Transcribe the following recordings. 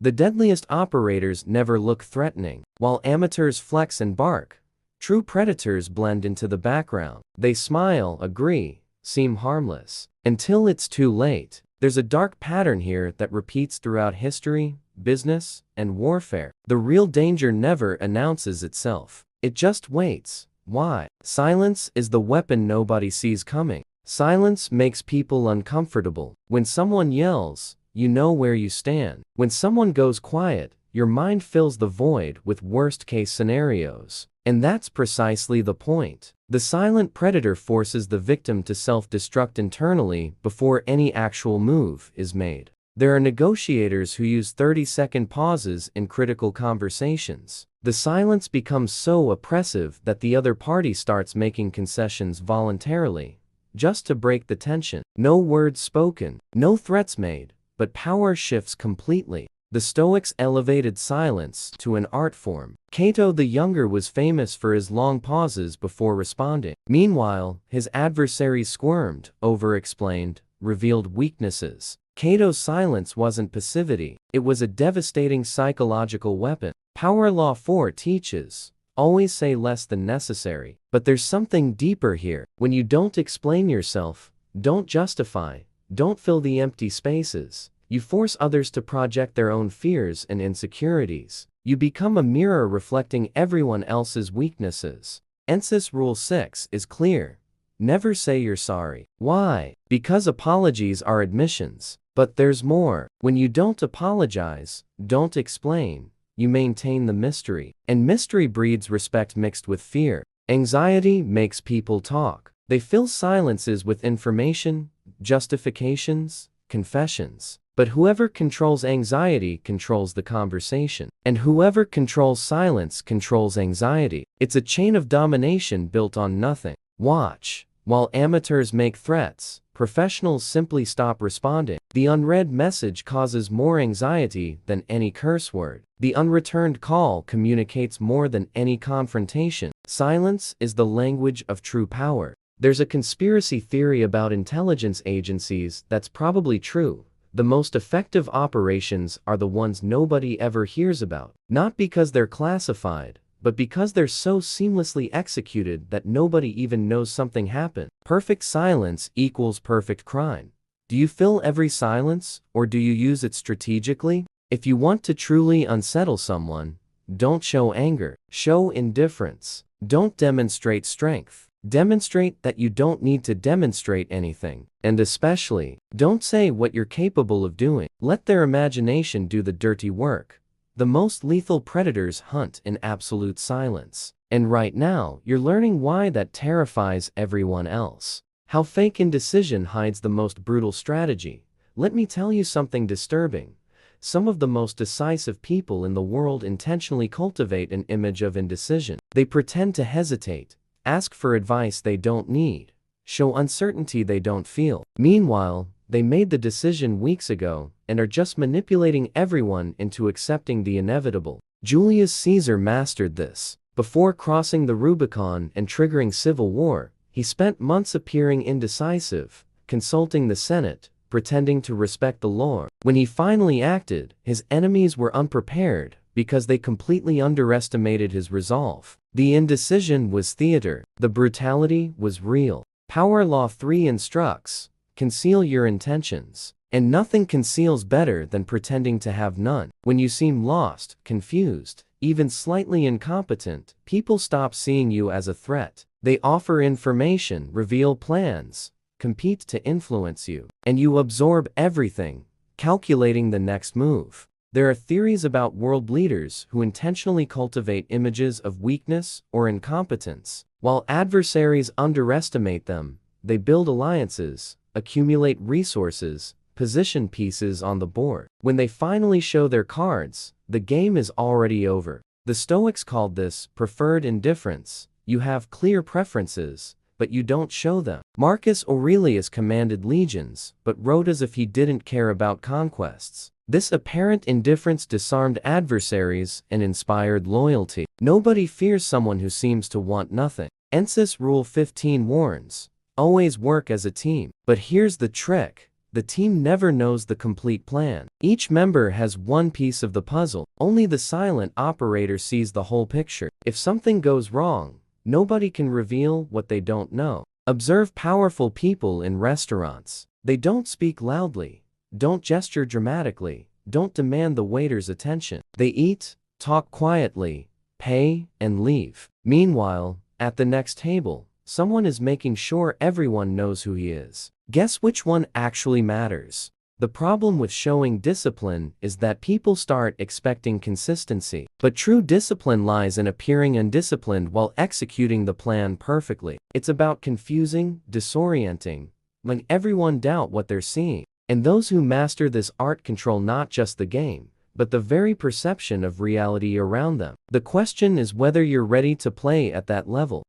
The deadliest operators never look threatening. While amateurs flex and bark, true predators blend into the background. They smile, agree, seem harmless. Until it's too late. There's a dark pattern here that repeats throughout history, business, and warfare. The real danger never announces itself. It just waits. Why? Silence is the weapon nobody sees coming. Silence makes people uncomfortable. When someone yells, you know where you stand. When someone goes quiet, your mind fills the void with worst-case scenarios. And that's precisely the point. The silent predator forces the victim to self-destruct internally before any actual move is made. There are negotiators who use 30-second pauses in critical conversations. The silence becomes so oppressive that the other party starts making concessions voluntarily, just to break the tension. No words spoken, no threats made, but power shifts completely. The Stoics elevated silence to an art form. Cato the Younger was famous for his long pauses before responding. Meanwhile, his adversaries squirmed, over-explained, revealed weaknesses. Cato's silence wasn't passivity, it was a devastating psychological weapon. Power Law 4 teaches, always say less than necessary. But there's something deeper here. When you don't explain yourself, don't justify, don't fill the empty spaces, you force others to project their own fears and insecurities. You become a mirror reflecting everyone else's weaknesses. NCIS Rule 6 is clear. Never say you're sorry. Why? Because apologies are admissions. But there's more. When you don't apologize, don't explain, you maintain the mystery. And mystery breeds respect mixed with fear. Anxiety makes people talk. They fill silences with information, justifications, confessions. But whoever controls anxiety controls the conversation. And whoever controls silence controls anxiety. It's a chain of domination built on nothing. Watch. While amateurs make threats, professionals simply stop responding. The unread message causes more anxiety than any curse word. The unreturned call communicates more than any confrontation. Silence is the language of true power. There's a conspiracy theory about intelligence agencies that's probably true. The most effective operations are the ones nobody ever hears about. Not because they're classified, but because they're so seamlessly executed that nobody even knows something happened. Perfect silence equals perfect crime. Do you fill every silence, or do you use it strategically? If you want to truly unsettle someone, don't show anger, show indifference. Don't demonstrate strength. Demonstrate that you don't need to demonstrate anything. And especially, don't say what you're capable of doing. Let their imagination do the dirty work. The most lethal predators hunt in absolute silence. And right now, you're learning why that terrifies everyone else. How fake indecision hides the most brutal strategy. Let me tell you something disturbing. Some of the most decisive people in the world intentionally cultivate an image of indecision. They pretend to hesitate, ask for advice they don't need, show uncertainty they don't feel. Meanwhile, they made the decision weeks ago and are just manipulating everyone into accepting the inevitable. Julius Caesar mastered this. Before crossing the Rubicon and triggering civil war, he spent months appearing indecisive, consulting the Senate, pretending to respect the law. When he finally acted, his enemies were unprepared because they completely underestimated his resolve. The indecision was theater. The brutality was real. Power Law 3 instructs, conceal your intentions. And nothing conceals better than pretending to have none. When you seem lost, confused, even slightly incompetent, people stop seeing you as a threat. They offer information, reveal plans, compete to influence you. And you absorb everything, calculating the next move. There are theories about world leaders who intentionally cultivate images of weakness or incompetence. While adversaries underestimate them, they build alliances, accumulate resources, position pieces on the board. When they finally show their cards, the game is already over. The Stoics called this preferred indifference. You have clear preferences, but you don't show them. Marcus Aurelius commanded legions, but wrote as if he didn't care about conquests. This apparent indifference disarmed adversaries and inspired loyalty. Nobody fears someone who seems to want nothing. NCIS Rule 15 warns, always work as a team. But here's the trick. The team never knows the complete plan. Each member has one piece of the puzzle. Only the silent operator sees the whole picture. If something goes wrong, nobody can reveal what they don't know. Observe powerful people in restaurants. They don't speak loudly, don't gesture dramatically, don't demand the waiter's attention. They eat, talk quietly, pay, and leave. Meanwhile, at the next table, someone is making sure everyone knows who he is. Guess which one actually matters? The problem with showing discipline is that people start expecting consistency. But true discipline lies in appearing undisciplined while executing the plan perfectly. It's about confusing, disorienting, letting everyone doubt what they're seeing. And those who master this art control not just the game, but the very perception of reality around them. The question is whether you're ready to play at that level.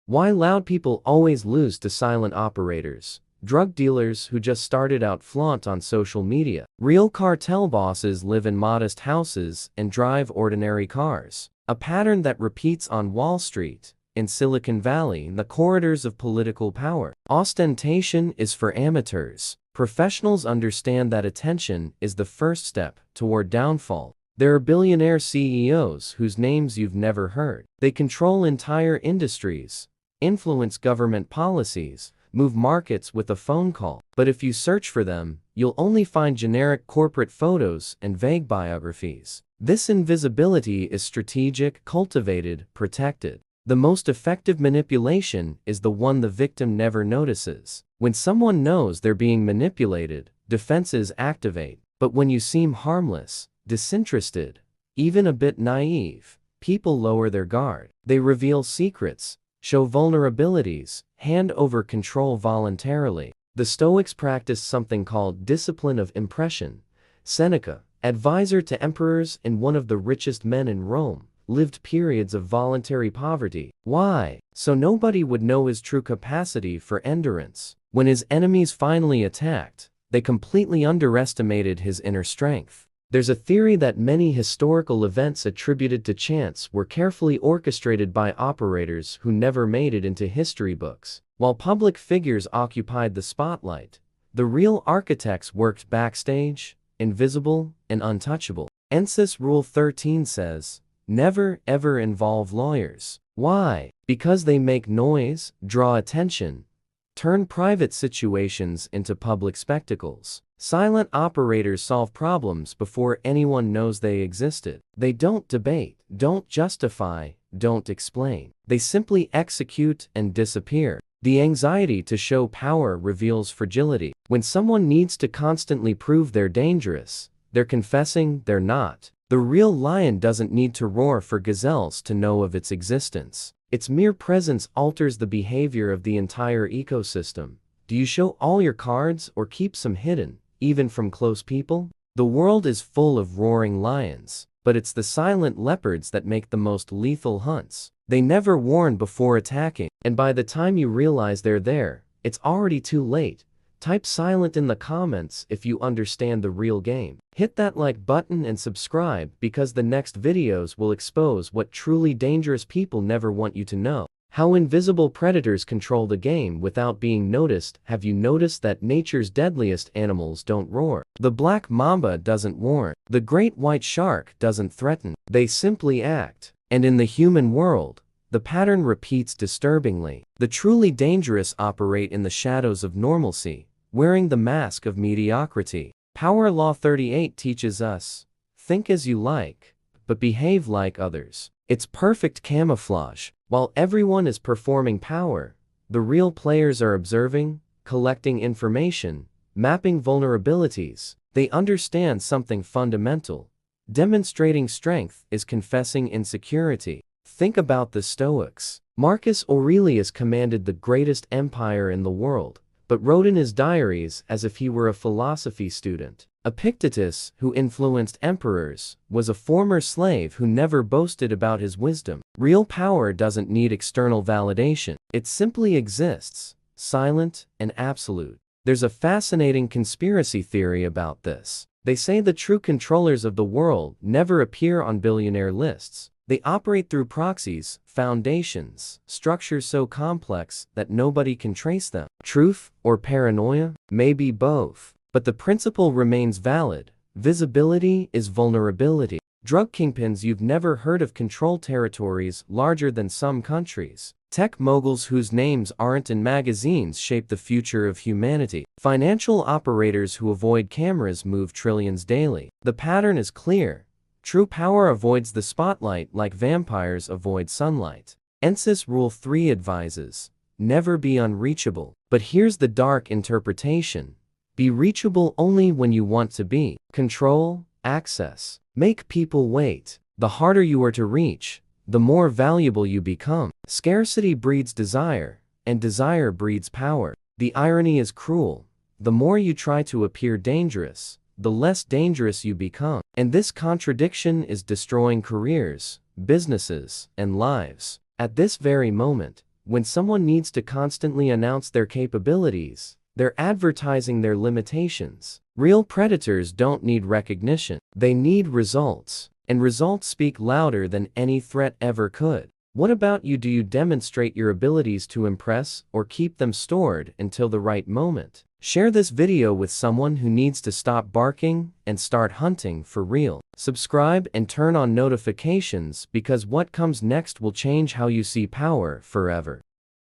Why loud people always lose to silent operators? Drug dealers who just started out flaunt on social media. Real cartel bosses live in modest houses and drive ordinary cars. A pattern that repeats on Wall Street, in Silicon Valley, in the corridors of political power. Ostentation is for amateurs. Professionals understand that attention is the first step toward downfall. There are billionaire CEOs whose names you've never heard. They control entire industries, influence government policies, move markets with a phone call. But if you search for them, you'll only find generic corporate photos and vague biographies. This invisibility is strategic, cultivated, protected. The most effective manipulation is the one the victim never notices. When someone knows they're being manipulated, defenses activate. But when you seem harmless, disinterested, even a bit naive, people lower their guard. They reveal secrets, show vulnerabilities, hand over control voluntarily. The Stoics practiced something called discipline of impression. Seneca, advisor to emperors and one of the richest men in Rome, lived periods of voluntary poverty. Why? So nobody would know his true capacity for endurance. When his enemies finally attacked, they completely underestimated his inner strength. There's a theory that many historical events attributed to chance were carefully orchestrated by operators who never made it into history books. While public figures occupied the spotlight, the real architects worked backstage, invisible and untouchable. NCIS Rule 13 says, never ever involve lawyers. Why? Because they make noise, draw attention, turn private situations into public spectacles. Silent operators solve problems before anyone knows they existed. They don't debate, don't justify, don't explain. They simply execute and disappear. The anxiety to show power reveals fragility. When someone needs to constantly prove they're dangerous, they're confessing they're not. The real lion doesn't need to roar for gazelles to know of its existence. Its mere presence alters the behavior of the entire ecosystem. Do you show all your cards or keep some hidden, even from close people? The world is full of roaring lions, but it's the silent leopards that make the most lethal hunts. They never warn before attacking, and by the time you realize they're there, it's already too late. Type silent in the comments if you understand the real game. Hit that like button and subscribe because the next videos will expose what truly dangerous people never want you to know. How invisible predators control the game without being noticed. Have you noticed that nature's deadliest animals don't roar? The black mamba doesn't warn. The great white shark doesn't threaten. They simply act. And in the human world, the pattern repeats disturbingly. The truly dangerous operate in the shadows of normalcy, wearing the mask of mediocrity. Power Law 38 teaches us, think as you like, but behave like others. It's perfect camouflage. While everyone is performing power, the real players are observing, collecting information, mapping vulnerabilities. They understand something fundamental. Demonstrating strength is confessing insecurity. Think about the Stoics. Marcus Aurelius commanded the greatest empire in the world, but wrote in his diaries as if he were a philosophy student. Epictetus, who influenced emperors, was a former slave who never boasted about his wisdom. Real power doesn't need external validation. It simply exists, silent and absolute. There's a fascinating conspiracy theory about this. They say the true controllers of the world never appear on billionaire lists. They operate through proxies, foundations, structures so complex that nobody can trace them. Truth or paranoia? Maybe both. But the principle remains valid. Visibility is vulnerability. Drug kingpins you've never heard of control territories larger than some countries. Tech moguls whose names aren't in magazines shape the future of humanity. Financial operators who avoid cameras move trillions daily. The pattern is clear. True power avoids the spotlight like vampires avoid sunlight. NCIS Rule 3 advises, never be unreachable. But here's the dark interpretation. Be reachable only when you want to be. Control, access. Make people wait. The harder you are to reach, the more valuable you become. Scarcity breeds desire, and desire breeds power. The irony is cruel. The more you try to appear dangerous, the less dangerous you become. And this contradiction is destroying careers, businesses, and lives. At this very moment, when someone needs to constantly announce their capabilities, they're advertising their limitations. Real predators don't need recognition. They need results. And results speak louder than any threat ever could. What about you? Do you demonstrate your abilities to impress or keep them stored until the right moment? Share this video with someone who needs to stop barking and start hunting for real. Subscribe and turn on notifications because what comes next will change how you see power forever.